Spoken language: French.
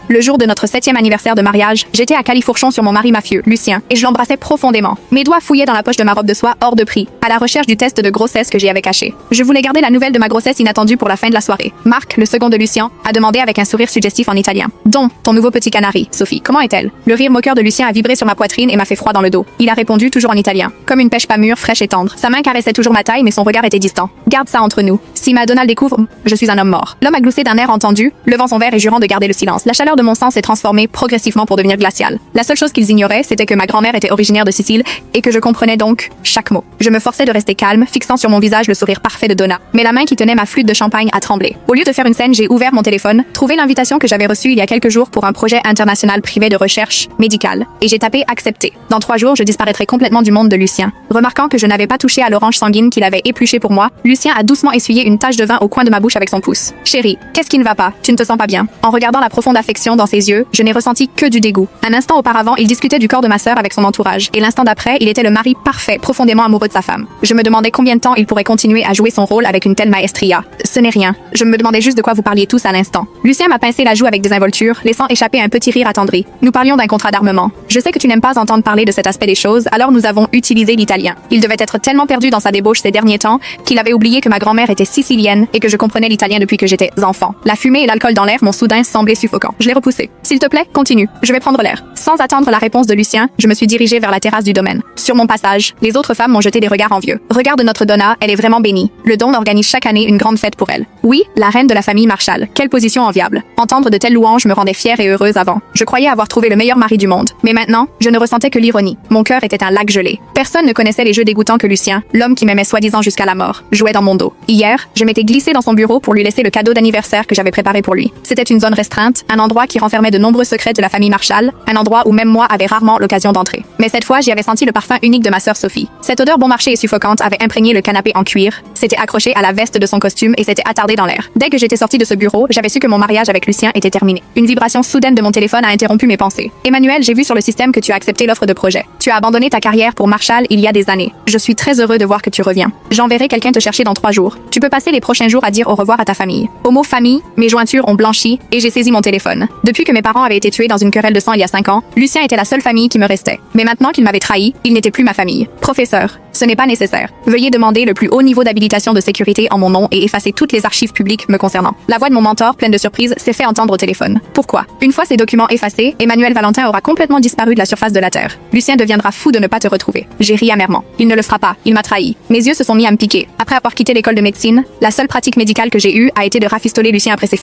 Le jour de notre 7e anniversaire de mariage, j'étais à califourchon sur mon mari mafieux, Lucien, et je l'embrassais profondément. Mes doigts fouillaient dans la poche de ma robe de soie hors de prix, à la recherche du test de grossesse que j'y avais caché. Je voulais garder la nouvelle de ma grossesse inattendue pour la fin de la soirée. Marc, le second de Lucien, a demandé avec un sourire suggestif en italien. Donc, ton nouveau petit canari, Sophie, comment est-elle? Le rire moqueur de Lucien a vibré sur ma poitrine et m'a fait froid dans le dos. Il a répondu toujours en italien, comme une pêche pas mûre, fraîche et tendre. Sa main caressait toujours ma taille, mais son regard était distant. Garde ça entre nous. Si Madonna le découvre, je suis un homme mort. L'homme a gloussé d'un air entendu, levant son verre et jurant de garder le silence. La chaleur de mon sang s'est transformée progressivement pour devenir glaciale. La seule chose qu'ils ignoraient, c'était que ma grand-mère était originaire de Sicile et que je comprenais donc chaque mot. Je me forçais de rester calme, fixant sur mon visage le sourire parfait de Donna. Mais la main qui tenait ma flûte de champagne a tremblé. Au lieu de faire une scène, j'ai ouvert mon téléphone, trouvé l'invitation que j'avais reçue il y a quelques jours pour un projet international privé de recherche médicale, et j'ai tapé accepter. Dans 3 jours, je disparaîtrai complètement du monde de Lucien. Remarquant que je n'avais pas touché à l'orange sanguine qu'il avait épluché pour moi, Lucien a doucement essuyé une tache de vin au coin de ma bouche avec son pouce. Chérie, qu'est-ce qui ne va pas? Tu ne te sens pas bien? En regardant la profonde affection dans ses yeux, je n'ai ressenti que du dégoût. Un instant auparavant, il discutait du corps de ma sœur avec son entourage, et l'instant d'après, il était le mari parfait, profondément amoureux de sa femme. Je me demandais combien de temps il pourrait continuer à jouer son rôle avec une telle maestria. Ce n'est rien. Je me demandais juste de quoi vous parliez tous à l'instant. Lucien m'a pincé la joue avec désinvolture, laissant échapper un petit rire attendri. Nous parlions d'un contrat d'armement. Je sais que tu n'aimes pas entendre parler de cet aspect des choses, alors nous avons utilisé l'italien. Il devait être tellement perdu dans sa débauche ces derniers temps qu'il avait oublié que ma grand-mère était sicilienne et que je comprenais l'italien depuis que j'étais enfant. La fumée et l'alcool dans l'air m'ont soudain semblé suffocants. Je l'ai repoussé. S'il te plaît, continue. Je vais prendre l'air. Sans attendre la réponse de Lucien, je me suis dirigée vers la terrasse du domaine. Sur mon passage, les autres femmes m'ont jeté des regards envieux. Regarde notre Donna, elle est vraiment bénie. Le Don organise chaque année une grande fête pour elle. Oui, la reine de la famille Marshall. Quelle position enviable. Entendre de telles louanges me rendait fière et heureuse avant. Je croyais avoir trouvé le meilleur mari du monde. Mais maintenant, je ne ressentais que l'ironie. Mon cœur était un lac gelé. Personne ne connaissait les jeux dégoûtants que Lucien, l'homme qui m'aimait soi-disant jusqu'à la mort, jouait dans mon dos. Hier, je m'étais glissée dans son bureau pour lui laisser le cadeau d'anniversaire que j'avais préparé pour lui. C'était une zone restreinte, un endroit qui renfermait de nombreux secrets de la famille Marshall, un endroit où même moi avais rarement l'occasion d'entrer. Mais cette fois, j'y avais senti le parfum unique de ma sœur Sophie. Cette odeur bon marché et suffocante avait imprégné le canapé en cuir, s'était accroché à la veste de son costume et s'était attardé dans l'air. Dès que j'étais sortie de ce bureau, j'avais su que mon mariage avec Lucien était terminé. Une vibration soudaine de mon téléphone a interrompu mes pensées. Emmanuel, j'ai vu sur le système que tu as accepté l'offre de projet. Tu as abandonné ta carrière pour Marshall il y a des années. Je suis très heureux de voir que tu reviens. J'enverrai quelqu'un te chercher dans 3 jours. Tu peux passer les prochains jours à dire au revoir à ta famille. Au mot famille, mes jointures ont blanchi et j'ai saisi mon téléphone. Depuis que mes parents avaient été tués dans une querelle de sang il y a 5 ans, Lucien était la seule famille qui me restait. Mais maintenant qu'il m'avait trahi, il n'était plus ma famille. Professeur, ce n'est pas nécessaire. Veuillez demander le plus haut niveau d'habilitation de sécurité en mon nom et effacer toutes les archives publiques me concernant. La voix de mon mentor, pleine de surprise, s'est fait entendre au téléphone. Pourquoi? Une fois ces documents effacés, Emmanuel Valentin aura complètement disparu de la surface de la Terre. Lucien deviendra fou de ne pas te retrouver. J'ai ri amèrement. Il ne le fera pas. Il m'a trahi. Mes yeux se sont mis à me piquer. Après avoir quitté l'école de médecine, la seule pratique médicale que j'ai eue a été de rafistoler Lucien après ses